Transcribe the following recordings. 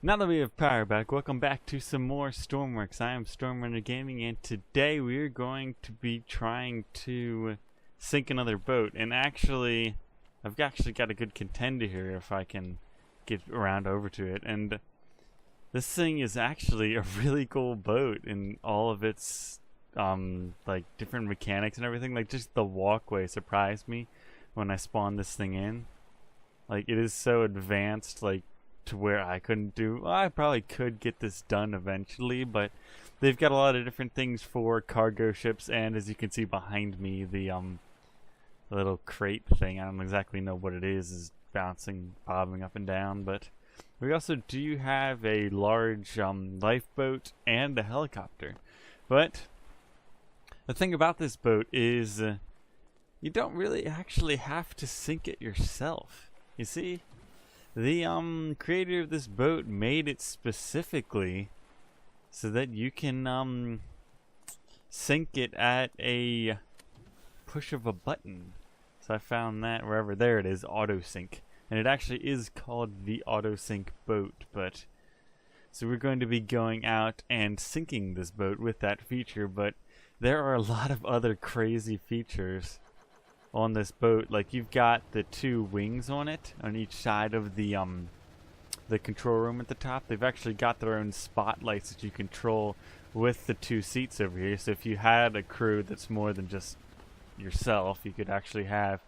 Now that we have power back, welcome back to some more Stormworks. I am StormRunner Gaming, and today we are going to be trying to sink another boat. And actually, I've actually got a good contender here if I can get around over to it. And this thing is actually a really cool boat in all of its like different mechanics and everything. Like just the walkway surprised me when I spawned this thing in. Like it is so advanced, like to where I couldn't do. Well, I probably could get this done eventually, but they've got a lot of different things for cargo ships, and as you can see behind me, the little crate thing, I don't exactly know what it is bouncing, bobbing up and down, but we also do have a large lifeboat and a helicopter. But the thing about this boat is you don't really actually have to sink it yourself. You see? The creator of this boat made it specifically so that you can sink it at a push of a button. So I found that wherever, there it is, auto sink, and it actually is called the auto sink boat. But so we're going to be going out and sinking this boat with that feature, but there are a lot of other crazy features on this boat. Like you've got the two wings on it on each side of the control room at the top. They've actually got their own spotlights that you control with the two seats over here. So if you had a crew that's more than just yourself, you could actually have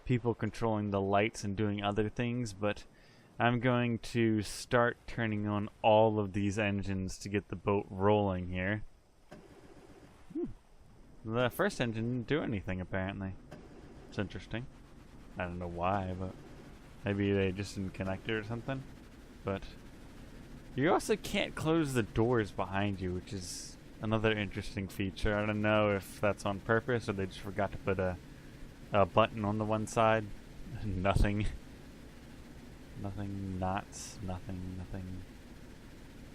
people controlling the lights and doing other things. But I'm going to start turning on all of these engines to get the boat rolling here. The first engine didn't do anything apparently. It's interesting. I don't know why, but maybe they just didn't connect it or something. But you also can't close the doors behind you, which is another interesting feature. I don't know if that's on purpose or they just forgot to put a button on the one side. Nothing. Nothing. Knots. Nothing.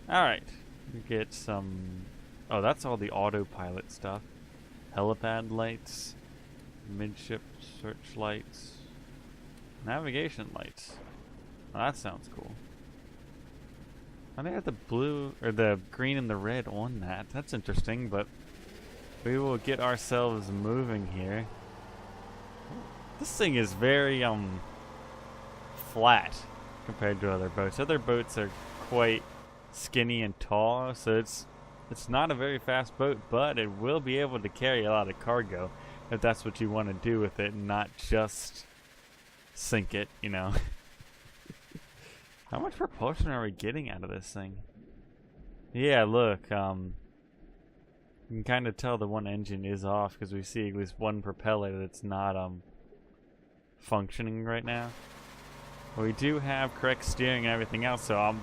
Alright. We get some... Oh, that's all the autopilot stuff. Helipad lights. Midship searchlights, navigation lights. Oh, that sounds cool. I think I have the blue or the green and the red on that. That's interesting, but we will get ourselves moving here. This thing is very flat compared to other boats. Other boats are quite skinny and tall, so it's not a very fast boat, but it will be able to carry a lot of cargo if that's what you want to do with it and not just sink it, you know. How much propulsion are we getting out of this thing? Yeah, look, you can kind of tell the one engine is off because we see at least one propeller that's not functioning right now. We do have correct steering and everything else, so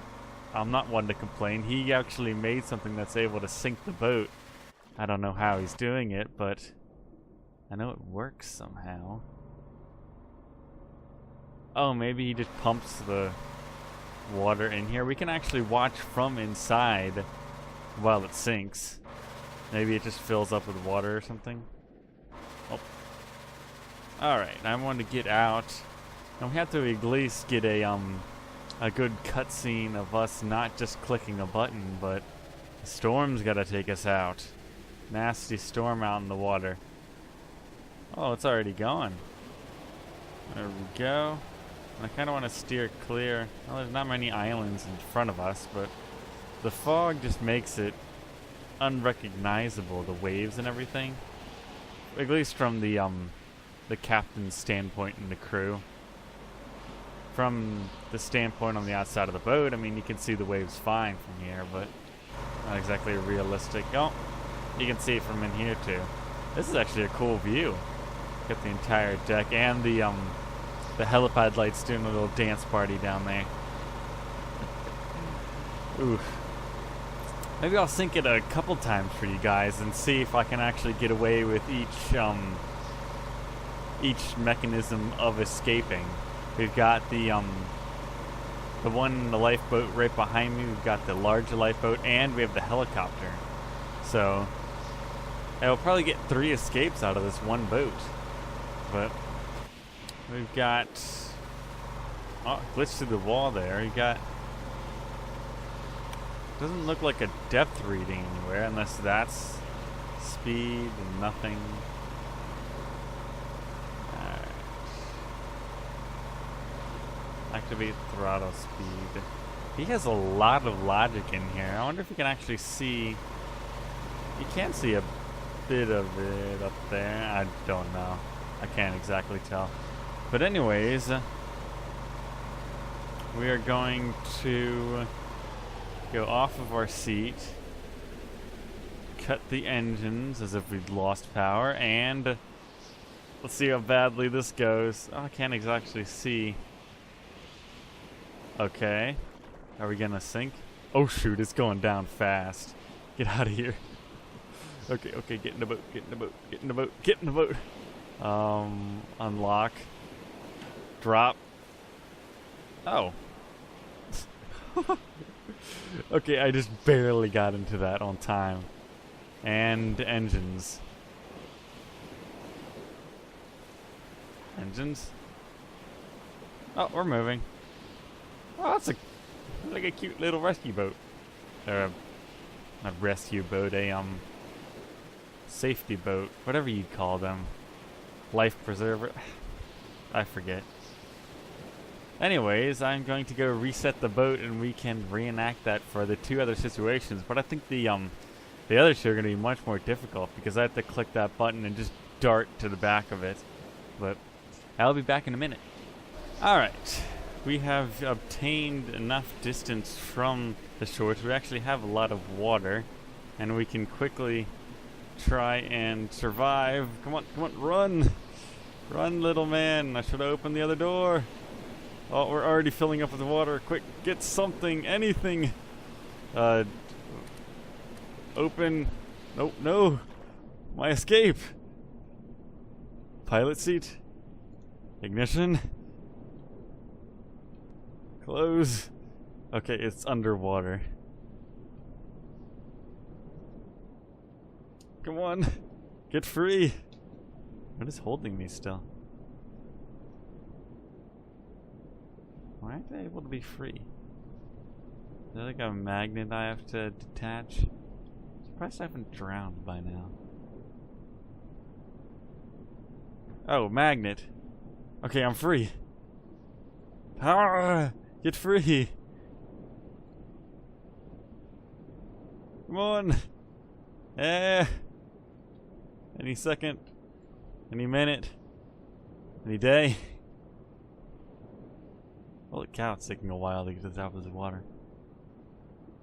I'm not one to complain. He actually made something that's able to sink the boat. I don't know how he's doing it, but I know it works somehow. Oh, maybe he just pumps the water in here. We can actually watch from inside while it sinks. Maybe it just fills up with water or something. Oh. Alright, I want to get out. And we have to at least get a good cutscene of us not just clicking a button, but the storm's gotta take us out. Nasty storm out in the water. Oh, it's already gone. There we go. I kind of want to steer clear. Well, there's not many islands in front of us, but the fog just makes it unrecognizable, the waves and everything. At least from the captain's standpoint and the crew. From the standpoint on the outside of the boat, I mean, you can see the waves fine from here, but not exactly realistic. Oh, you can see it from in here too. This is actually a cool view. Got the entire deck and the helipad lights doing a little dance party down there. Oof. Maybe I'll sink it a couple times for you guys and see if I can actually get away with each mechanism of escaping. We've got the one in the lifeboat right behind me. We've got the larger lifeboat, and we have the helicopter. So I'll probably get 3 escapes out of this one boat. But we've got glitch through the wall there. You got Doesn't look like a depth reading anywhere, unless that's speed and nothing. Alright. Activate throttle speed. He has a lot of logic in here. I wonder if you can actually see. You can see a bit of it up there. I don't know. I can't exactly tell. But anyways, we are going to go off of our seat, cut the engines as if we'd lost power, and let's see how badly this goes. Oh, I can't exactly see. Okay. Are we gonna sink? Oh shoot, it's going down fast. Get out of here. Okay, okay, get in the boat, get in the boat, get in the boat, get in the boat. Unlock. Drop. Oh. Okay, I just barely got into that on time. And engines. Engines? Oh, we're moving. Oh, that's like a cute little rescue boat. Or not rescue boat, a safety boat, whatever you'd call them. Life preserver. I forget. Anyways, I'm going to go reset the boat and we can reenact that for the two other situations. But I think the other two are going to be much more difficult because I have to click that button and just dart to the back of it. But I'll be back in a minute. Alright. We have obtained enough distance from the shore so we actually have a lot of water. And we can quickly try and survive. Come on, come on, run! Run, little man. I should have opened the other door. Oh, we're already filling up with water. Quick, get something, anything. Open. Nope, no. My escape. Pilot seat. Ignition. Close. Okay, it's underwater. Come on. Get free. What is holding me still? Why aren't I able to be free? Is there like a magnet I have to detach? I'm surprised I haven't drowned by now. Oh, magnet. Okay, I'm free. Ah, get free. Come on. Any second. Any minute. Any day. Holy cow, it's taking a while to get to the top of the water.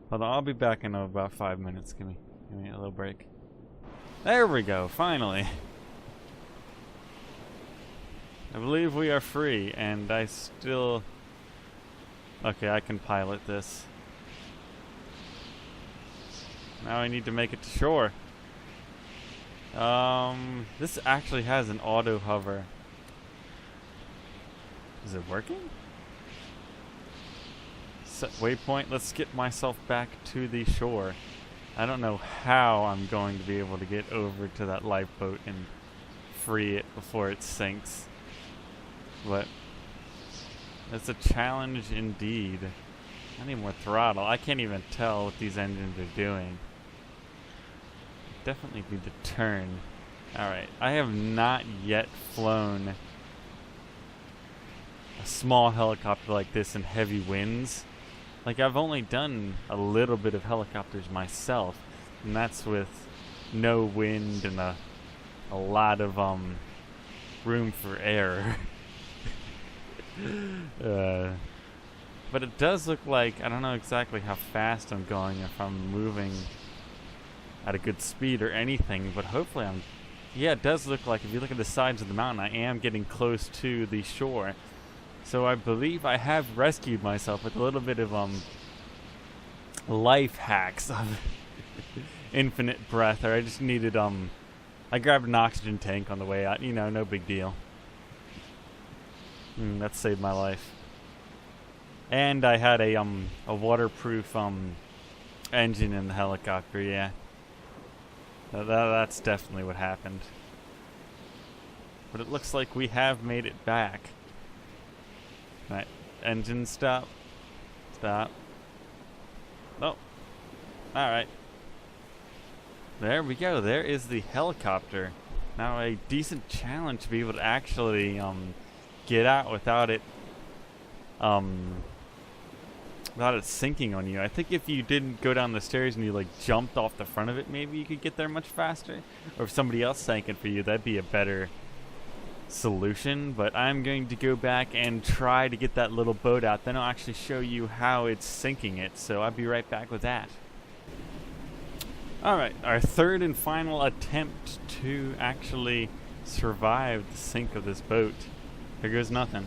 Hold on, I'll be back in about 5 minutes. Give me a little break. There we go, finally. I believe we are free, and I still... Okay, I can pilot this. Now I need to make it to shore. This actually has an auto hover. Is it working? Set waypoint. Let's get myself back to the shore. I don't know how I'm going to be able to get over to that lifeboat and free it before it sinks. But it's a challenge indeed. I need more throttle. I can't even tell what these engines are doing. Definitely need to turn. Alright, I have not yet flown a small helicopter like this in heavy winds. Like, I've only done a little bit of helicopters myself, and that's with no wind and a lot of room for error. But it does look like, I don't know exactly how fast I'm going, if I'm moving at a good speed or anything, but hopefully I'm... Yeah, it does look like, if you look at the sides of the mountain, I am getting close to the shore. So I believe I have rescued myself with a little bit of life hacks of infinite breath, or I just needed I grabbed an oxygen tank on the way out, you know, no big deal. That saved my life. And I had a waterproof engine in the helicopter, yeah. That's definitely what happened. But it looks like we have made it back. Right, engine stop. Stop. Oh, Alright. There we go. There is the helicopter. Now a decent challenge to be able to actually get out without it sinking on you. I think if you didn't go down the stairs and you like jumped off the front of it, maybe you could get there much faster. Or if somebody else sank it for you, that'd be a better solution. But I'm going to go back and try to get that little boat out. Then I'll actually show you how it's sinking it. So I'll be right back with that. Alright, our third and final attempt to actually survive the sink of this boat. There goes nothing.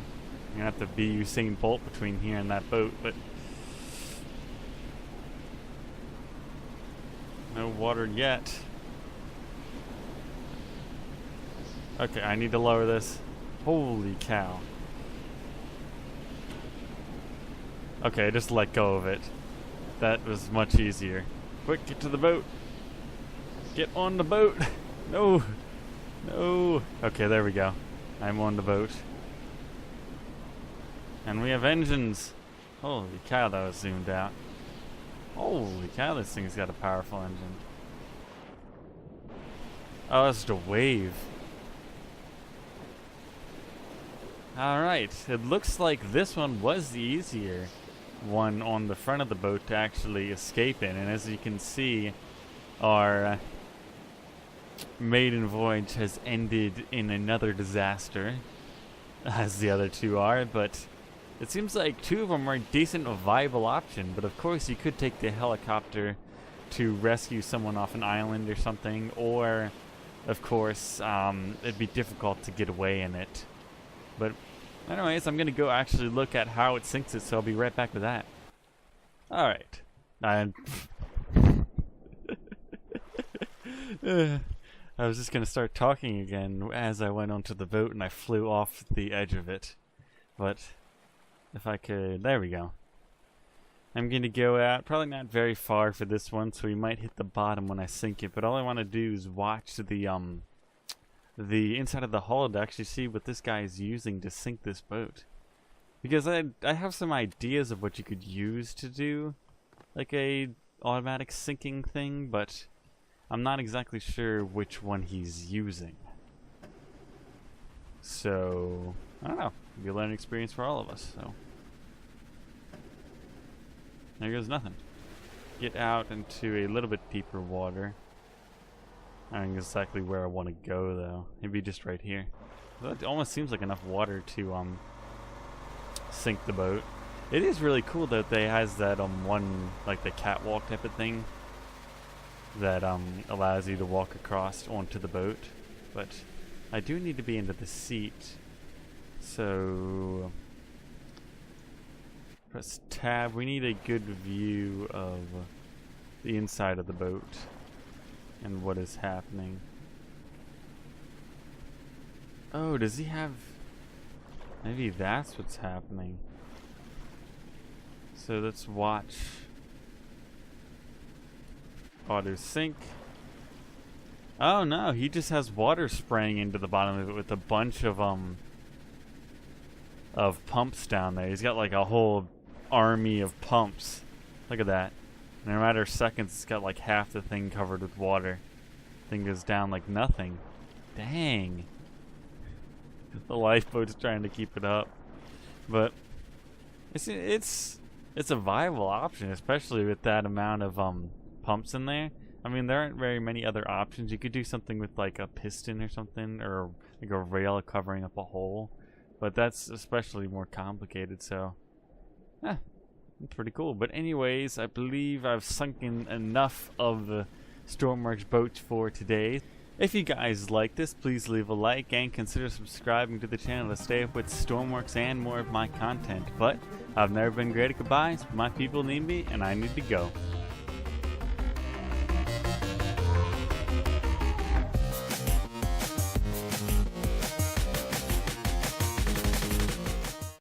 You're going to have to be Usain Bolt between here and that boat, but no water yet. Okay, I need to lower this. Holy cow. Okay, just let go of it. That was much easier. Quick, get to the boat. Get on the boat. No. No. Okay, there we go. I'm on the boat. And we have engines. Holy cow, that was zoomed out. Holy cow, this thing's got a powerful engine. Oh, that's just a wave. Alright, it looks like this one was the easier one on the front of the boat to actually escape in. And as you can see, our maiden voyage has ended in another disaster, as the other two are, but it seems like two of them are a decent, viable option. But of course, you could take the helicopter to rescue someone off an island or something, or of course, it'd be difficult to get away in it. But anyways, I'm going to go actually look at how it sinks it, so I'll be right back with that. Alright. I was just going to start talking again as I went onto the boat and I flew off the edge of it. But if I could... There we go. I'm going to go out, probably not very far for this one, so we might hit the bottom when I sink it. But all I want to do is watch the inside of the hull to actually see what this guy is using to sink this boat. Because I have some ideas of what you could use to do like a automatic sinking thing, but I'm not exactly sure which one he's using. So, I don't know. It'll be a learning experience for all of us, so. There goes nothing. Get out into a little bit deeper water. I don't know exactly where I want to go, though. Maybe just right here. It almost seems like enough water to sink the boat. It is really cool that they has that one, like the catwalk type of thing that allows you to walk across onto the boat. But I do need to be into the seat, so press tab. We need a good view of the inside of the boat and what is happening. Oh, does he have... Maybe that's what's happening. So let's watch. Auto sink. Oh no, he just has water spraying into the bottom of it with a bunch of pumps down there. He's got like a whole army of pumps. Look at that. In a matter of seconds, it's got like half the thing covered with water. Thing goes down like nothing. Dang. The lifeboat's trying to keep it up, but it's a viable option, especially with that amount of pumps in there. I mean, there aren't very many other options. You could do something with like a piston or something, or like a rail covering up a hole, but that's especially more complicated. So, it's pretty cool. But anyways, I believe I've sunken enough of the Stormworks boats for today. If you guys like this, please leave a like and consider subscribing to the channel to stay up with Stormworks and more of my content. But I've never been great at goodbyes. My people need me, and I need to go.